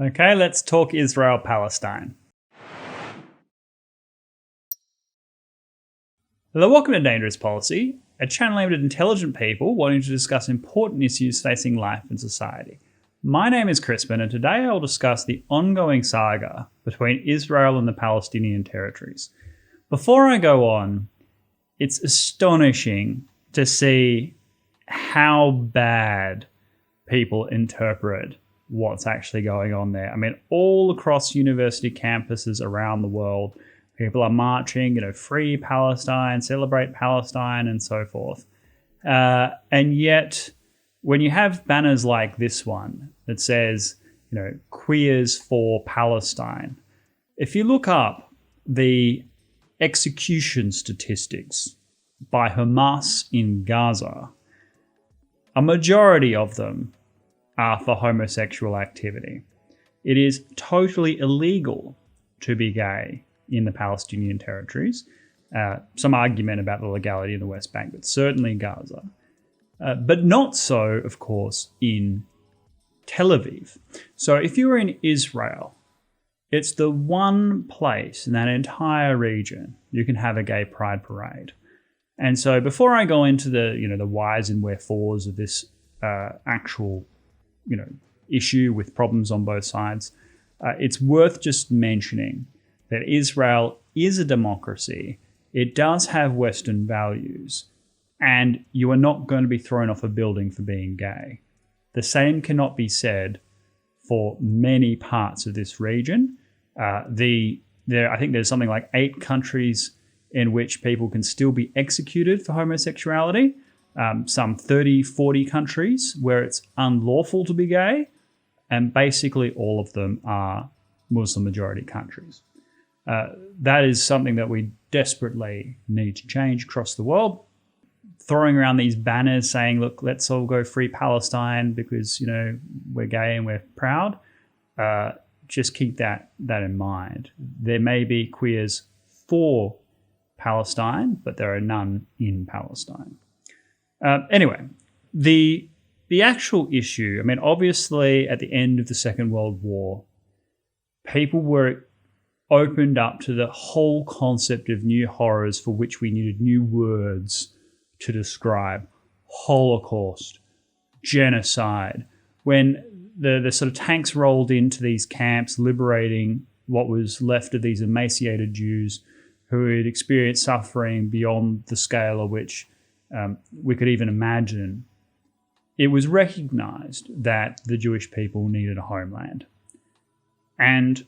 Okay, let's talk Israel-Palestine. Hello, welcome to Dangerous Policy, a channel aimed at intelligent people wanting to discuss important issues facing life and society. My name is Crispin, and today I will discuss the ongoing saga between Israel and the Palestinian territories. Before I go on, it's astonishing to see how bad people interpret what's actually going on there. I mean, all across university campuses around the world, people are marching, free Palestine, celebrate Palestine, and so forth. And yet, when you have banners like this one that says, queers for Palestine, if you look up the execution statistics by Hamas in Gaza, a majority of them are for homosexual activity. It is totally illegal to be gay in the Palestinian territories. Some argument about the legality in the West Bank, but certainly Gaza. But not so, of course, in Tel Aviv. So if you were in Israel, it's the one place in that entire region you can have a gay pride parade. And so before I go into the whys and wherefores of this actual issue with problems on both sides, it's worth just mentioning that Israel is a democracy. It does have Western values, and you are not going to be thrown off a building for being gay. The same cannot be said for many parts of this region. I think there's something like 8 countries in which people can still be executed for homosexuality. Some 30, 40 countries where it's unlawful to be gay, and basically all of them are Muslim majority countries. That is something that we desperately need to change across the world. Throwing around these banners saying, look, let's all go free Palestine because, we're gay and we're proud. Just keep that in mind. There may be queers for Palestine, but there are none in Palestine. Anyway, the actual issue, obviously at the end of the Second World War, people were opened up to the whole concept of new horrors for which we needed new words to describe. Holocaust, genocide. When the sort of tanks rolled into these camps, liberating what was left of these emaciated Jews who had experienced suffering beyond the scale of which we could even imagine, it was recognized that the Jewish people needed a homeland. And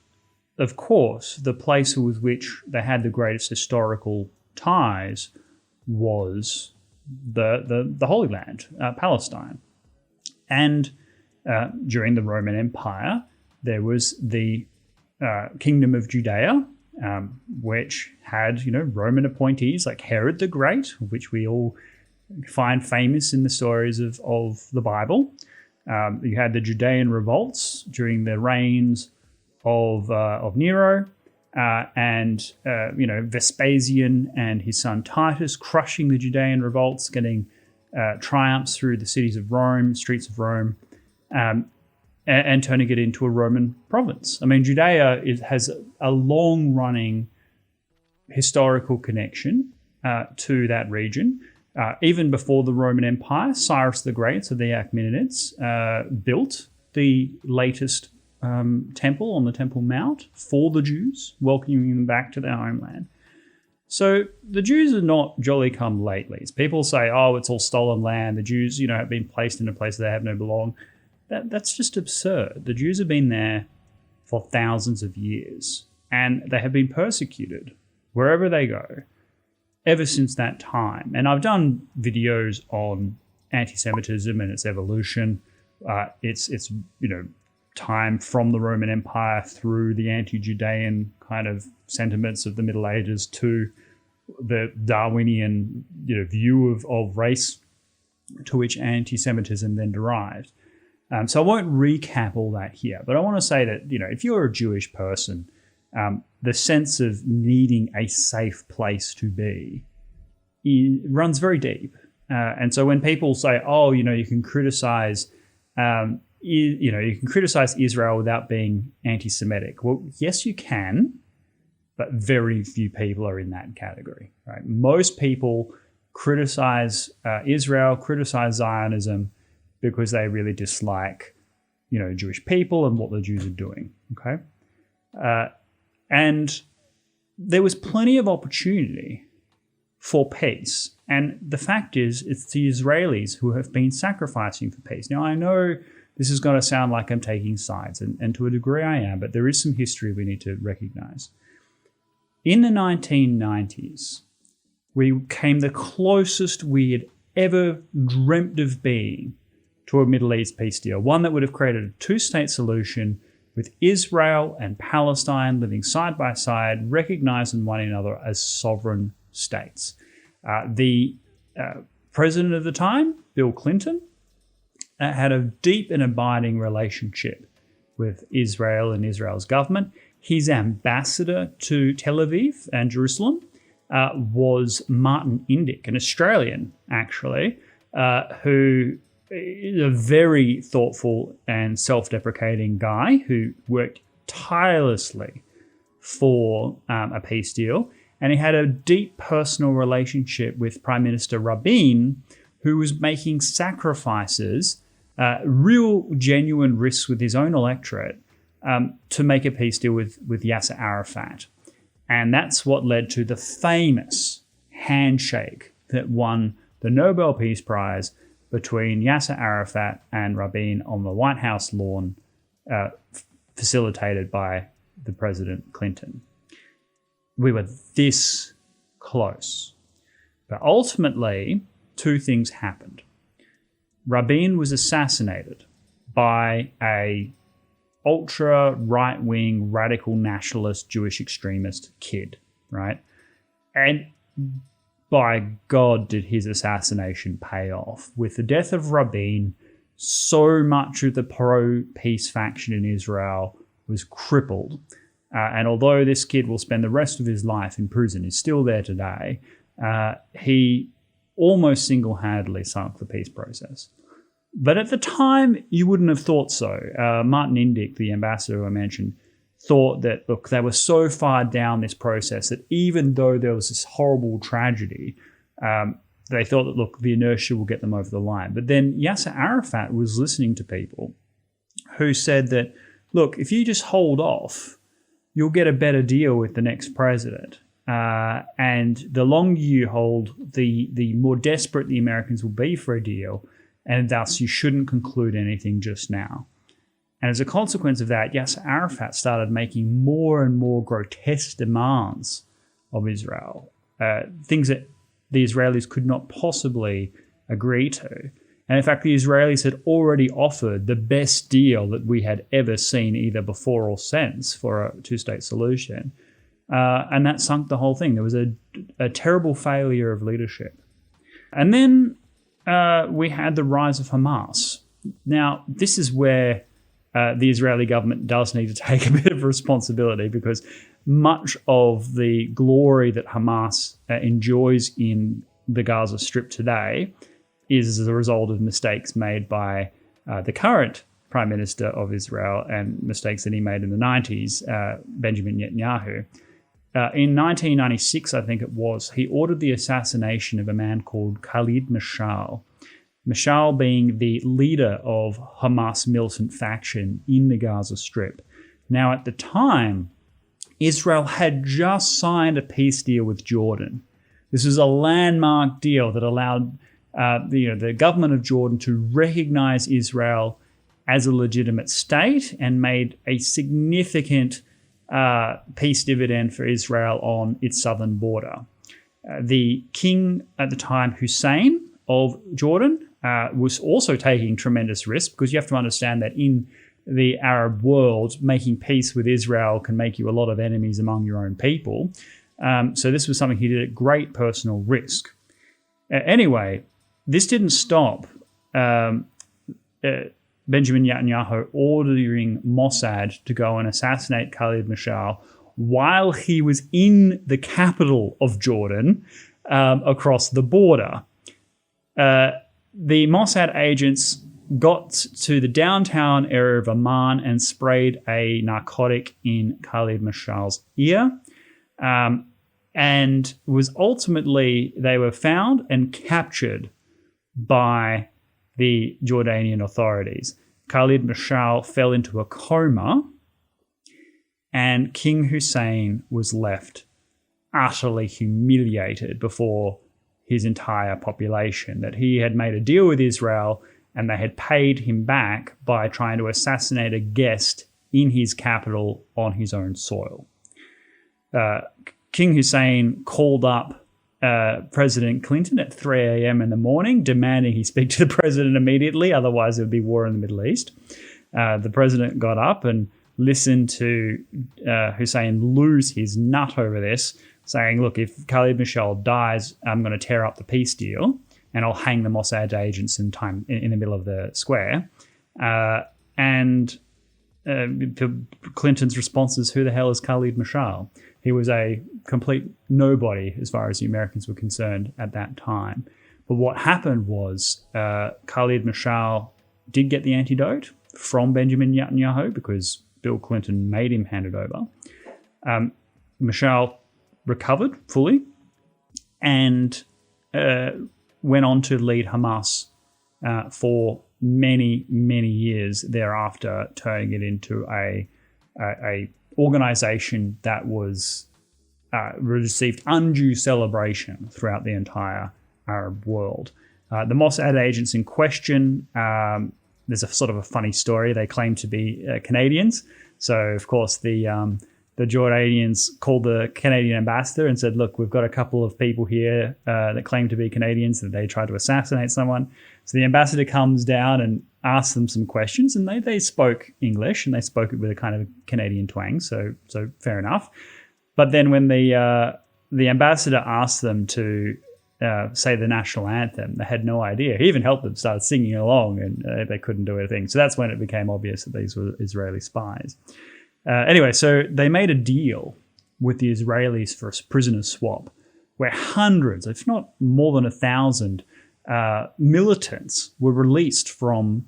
of course, the place with which they had the greatest historical ties was the Holy Land, Palestine. And during the Roman Empire, there was the Kingdom of Judea, which had, Roman appointees like Herod the Great, which we all find famous in the stories of the Bible. You had the Judean revolts during the reigns of Nero, and Vespasian and his son Titus crushing the Judean revolts, getting triumphs through the cities of Rome, streets of Rome, and turning it into a Roman province. Judea has a long-running historical connection to that region. Even before the Roman Empire, Cyrus the Great, so the Achaemenids, built the latest temple on the Temple Mount for the Jews, welcoming them back to their homeland. So the Jews are not jolly come latelys. People say, oh, it's all stolen land. The Jews, have been placed in a place they have no belong. That's just absurd. The Jews have been there for thousands of years, and they have been persecuted wherever they go ever since that time. And I've done videos on anti-Semitism and its evolution. It's time from the Roman Empire through the anti-Judean kind of sentiments of the Middle Ages to the Darwinian view of race, to which anti-Semitism then derived. So I won't recap all that here, but I want to say that if you're a Jewish person, the sense of needing a safe place to be runs very deep. And so when people say, oh, you can criticize you can criticize Israel without being anti-Semitic. Well, yes, you can, but very few people are in that category, right? Most people criticize Israel, criticize Zionism because they really dislike, Jewish people and what the Jews are doing, okay? And there was plenty of opportunity for peace. And the fact is, it's the Israelis who have been sacrificing for peace. Now, I know this is going to sound like I'm taking sides, and to a degree I am, but there is some history we need to recognize. In the 1990s, we came the closest we had ever dreamt of being to a Middle East peace deal, one that would have created a two-state solution with Israel and Palestine living side by side, recognizing one another as sovereign states. The president of the time, Bill Clinton, had a deep and abiding relationship with Israel and Israel's government. His ambassador to Tel Aviv and Jerusalem was Martin Indyk, an Australian, actually, who is a very thoughtful and self-deprecating guy who worked tirelessly for a peace deal. And he had a deep personal relationship with Prime Minister Rabin, who was making sacrifices, real genuine risks with his own electorate to make a peace deal with Yasser Arafat. And that's what led to the famous handshake that won the Nobel Peace Prize between Yasser Arafat and Rabin on the White House lawn, facilitated by the President Clinton. We were this close. But ultimately, two things happened. Rabin was assassinated by a ultra right-wing, radical nationalist, Jewish extremist kid, right? And by God, did his assassination pay off. With the death of Rabin, so much of the pro-peace faction in Israel was crippled. And although this kid will spend the rest of his life in prison, he's still there today, he almost single-handedly sunk the peace process. But at the time, you wouldn't have thought so. Martin Indyk, the ambassador I mentioned, thought that, look, they were so far down this process that even though there was this horrible tragedy, they thought that, look, the inertia will get them over the line. But then Yasser Arafat was listening to people who said that, look, if you just hold off, you'll get a better deal with the next president. And the longer you hold, the more desperate the Americans will be for a deal, and thus you shouldn't conclude anything just now. And as a consequence of that, Yasser Arafat started making more and more grotesque demands of Israel, things that the Israelis could not possibly agree to. And in fact, the Israelis had already offered the best deal that we had ever seen, either before or since, for a two-state solution. And that sunk the whole thing. There was a terrible failure of leadership. And then we had the rise of Hamas. Now, this is where the Israeli government does need to take a bit of responsibility, because much of the glory that Hamas enjoys in the Gaza Strip today is as a result of mistakes made by the current Prime Minister of Israel and mistakes that he made in the 90s, Benjamin Netanyahu. In 1996, I think it was, he ordered the assassination of a man called Khalid Mashal. Mashal being the leader of Hamas militant faction in the Gaza Strip. Now, at the time, Israel had just signed a peace deal with Jordan. This was a landmark deal that allowed the government of Jordan to recognize Israel as a legitimate state and made a significant peace dividend for Israel on its southern border. The king at the time, Hussein of Jordan, was also taking tremendous risk, because you have to understand that in the Arab world, making peace with Israel can make you a lot of enemies among your own people. So this was something he did at great personal risk. Anyway, this didn't stop Benjamin Netanyahu ordering Mossad to go and assassinate Khalid Mashal while he was in the capital of Jordan, across the border. The Mossad agents got to the downtown area of Amman and sprayed a narcotic in Khalid Mashal's ear. And was ultimately, they were found and captured by the Jordanian authorities. Khalid Mashal fell into a coma, and King Hussein was left utterly humiliated before his entire population, that he had made a deal with Israel and they had paid him back by trying to assassinate a guest in his capital on his own soil. King Hussein called up President Clinton at 3 a.m. in the morning, demanding he speak to the president immediately, otherwise there would be war in the Middle East. The president got up and listened to Hussein lose his nut over this, saying, look, if Khalid Mashal dies, I'm going to tear up the peace deal and I'll hang the Mossad agents in the middle of the square. Clinton's response is, who the hell is Khalid Mashal? He was a complete nobody as far as the Americans were concerned at that time. But what happened was Khalid Mashal did get the antidote from Benjamin Netanyahu because Bill Clinton made him hand it over. Mashal recovered fully and went on to lead Hamas for many, many years thereafter, turning it into a organization that was received undue celebration throughout the entire Arab world. The Mossad agents in question, there's a sort of a funny story. They claim to be Canadians. So, of course, the Jordanians called the Canadian ambassador and said, look, we've got a couple of people here that claim to be Canadians, that they tried to assassinate someone. So the ambassador comes down and asks them some questions, and they spoke English, and they spoke it with a kind of Canadian twang, so fair enough. But then when the ambassador asked them to say the national anthem, they had no idea. He even helped them start singing along, and they couldn't do anything. So that's when it became obvious that these were Israeli spies. Anyway, so they made a deal with the Israelis for a prisoner swap where hundreds, if not more than 1,000 militants were released from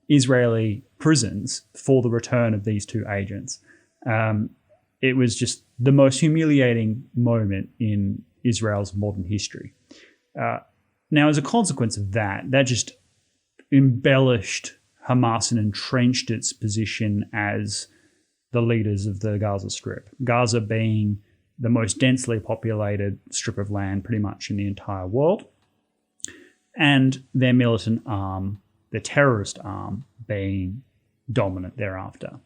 Israeli prisons for the return of these two agents. It was just the most humiliating moment in Israel's modern history. Now, as a consequence of that just embellished Hamas and entrenched its position as the leaders of the Gaza Strip. Gaza being the most densely populated strip of land pretty much in the entire world, and their militant arm, their terrorist arm, being dominant thereafter.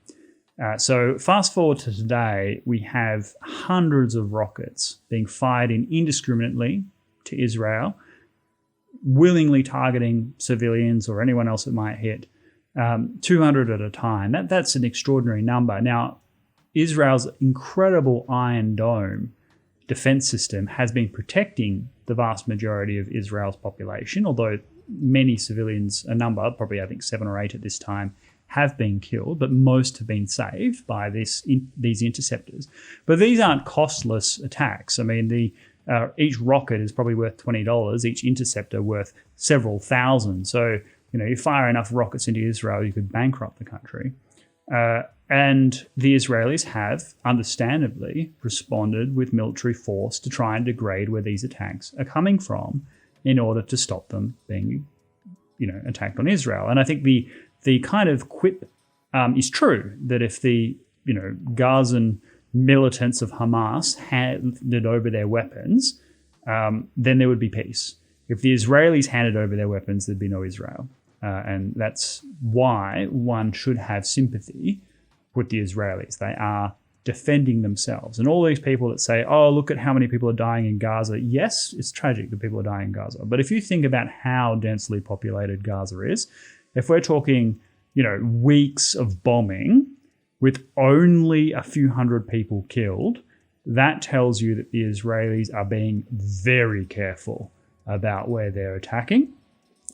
So fast forward to today, we have hundreds of rockets being fired indiscriminately to Israel, willingly targeting civilians or anyone else it might hit, 200 at a time. That's an extraordinary number. Now, Israel's incredible Iron Dome defense system has been protecting the vast majority of Israel's population, although many civilians, a number, probably I think 7 or 8 at this time, have been killed, but most have been saved by these interceptors. But these aren't costless attacks. I mean, each rocket is probably worth $20, each interceptor worth several thousand. So, you fire enough rockets into Israel, you could bankrupt the country. And the Israelis have, understandably, responded with military force to try and degrade where these attacks are coming from in order to stop them being, attacked on Israel. And I think the kind of quip is true, that if the, Gazan militants of Hamas handed over their weapons, then there would be peace. If the Israelis handed over their weapons, there'd be no Israel. And that's why one should have sympathy with the Israelis. They are defending themselves. And all these people that say, oh, look at how many people are dying in Gaza. Yes, it's tragic that people are dying in Gaza. But if you think about how densely populated Gaza is, if we're talking, weeks of bombing with only a few hundred people killed, that tells you that the Israelis are being very careful about where they're attacking.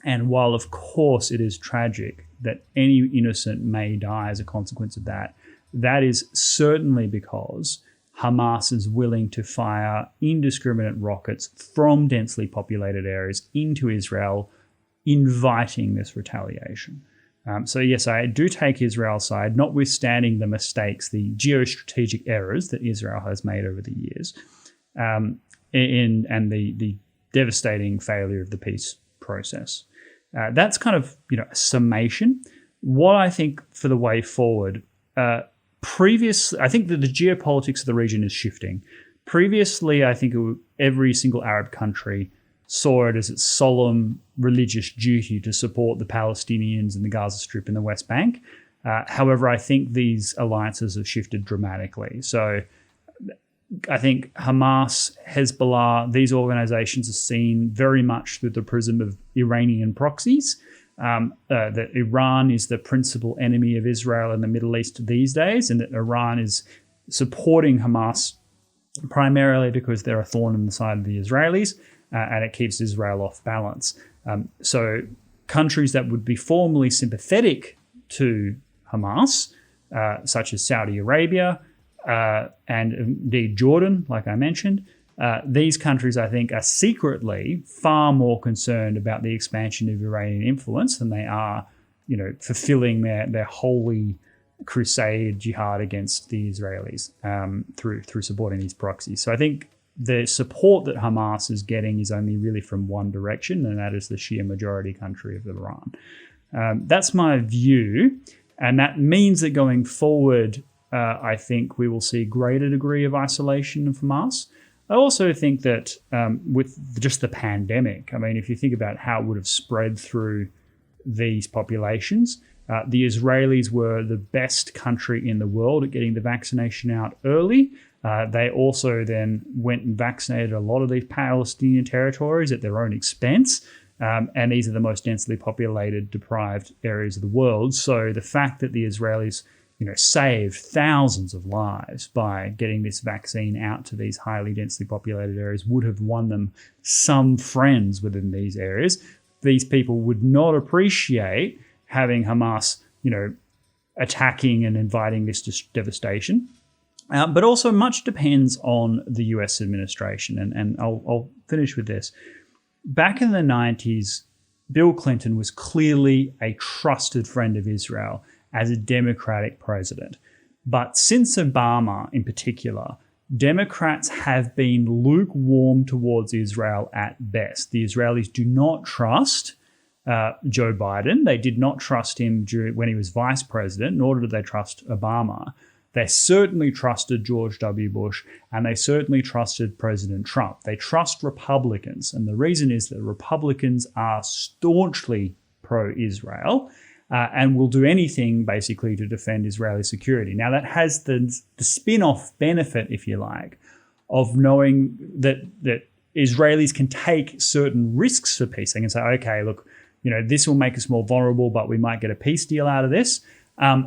And while, of course, it is tragic that any innocent may die as a consequence of that, that is certainly because Hamas is willing to fire indiscriminate rockets from densely populated areas into Israel, inviting this retaliation. So yes, I do take Israel's side, notwithstanding the mistakes, the geostrategic errors that Israel has made over the years, and the devastating failure of the peace process. That's kind of a summation. What I think for the way forward, I think that the geopolitics of the region is shifting. Previously, I think every single Arab country saw it as its solemn religious duty to support the Palestinians in the Gaza Strip and the West Bank. However, I think these alliances have shifted dramatically. So I think Hamas, Hezbollah, these organizations are seen very much through the prism of Iranian proxies. That Iran is the principal enemy of Israel in the Middle East these days, and that Iran is supporting Hamas primarily because they're a thorn in the side of the Israelis, and it keeps Israel off balance. So countries that would be formally sympathetic to Hamas, such as Saudi Arabia and indeed Jordan, like I mentioned, these countries, I think, are secretly far more concerned about the expansion of Iranian influence than they are, fulfilling their holy crusade jihad against the Israelis through supporting these proxies. So I think the support that Hamas is getting is only really from one direction, and that is the Shia majority country of Iran. That's my view, and that means that going forward, I think we will see a greater degree of isolation of Hamas. I also think that with just the pandemic, I mean, if you think about how it would have spread through these populations, the Israelis were the best country in the world at getting the vaccination out early. They also then went and vaccinated a lot of these Palestinian territories at their own expense. And these are the most densely populated, deprived areas of the world. So the fact that the Israelis saved thousands of lives by getting this vaccine out to these highly densely populated areas would have won them some friends within these areas. These people would not appreciate having Hamas, attacking and inviting this devastation. But also much depends on the US administration. And I'll finish with this. Back in the 90s, Bill Clinton was clearly a trusted friend of Israel as a Democratic president. But since Obama in particular, Democrats have been lukewarm towards Israel at best. The Israelis do not trust Joe Biden. They did not trust him when he was vice president, nor did they trust Obama. They certainly trusted George W. Bush, and they certainly trusted President Trump. They trust Republicans, and the reason is that Republicans are staunchly pro-Israel, and will do anything basically to defend Israeli security. Now that has the spin-off benefit, if you like, of knowing that Israelis can take certain risks for peace. They can say, okay, look, this will make us more vulnerable, but we might get a peace deal out of this,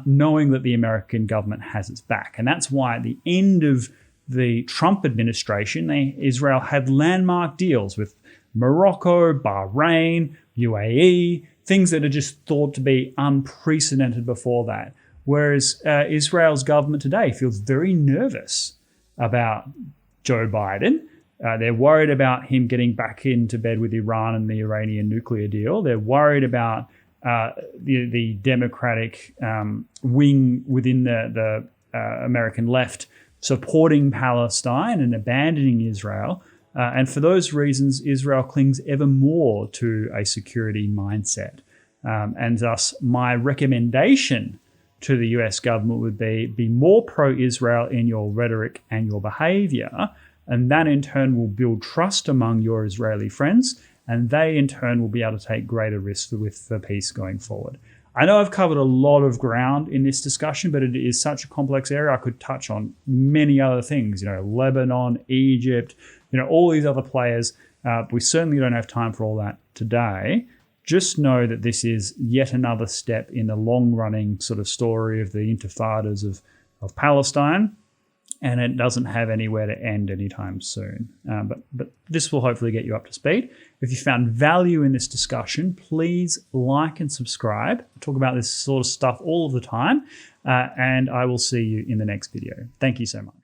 knowing that the American government has its back. And that's why at the end of the Trump administration, Israel had landmark deals with Morocco, Bahrain, UAE, things that are just thought to be unprecedented before that. Whereas Israel's government today feels very nervous about Joe Biden. They're worried about him getting back into bed with Iran and the Iranian nuclear deal. They're worried about the Democratic wing within the American left supporting Palestine and abandoning Israel. And for those reasons, Israel clings ever more to a security mindset. And thus, my recommendation to the US government would be more pro-Israel in your rhetoric and your behavior. And that in turn will build trust among your Israeli friends. And they in turn will be able to take greater risks for peace going forward. I know I've covered a lot of ground in this discussion, but it is such a complex area. I could touch on many other things, Lebanon, Egypt, all these other players. We certainly don't have time for all that today. Just know that this is yet another step in the long-running sort of story of the intifadas of Palestine, and it doesn't have anywhere to end anytime soon. But this will hopefully get you up to speed. If you found value in this discussion, please like and subscribe. I talk about this sort of stuff all of the time, and I will see you in the next video. Thank you so much.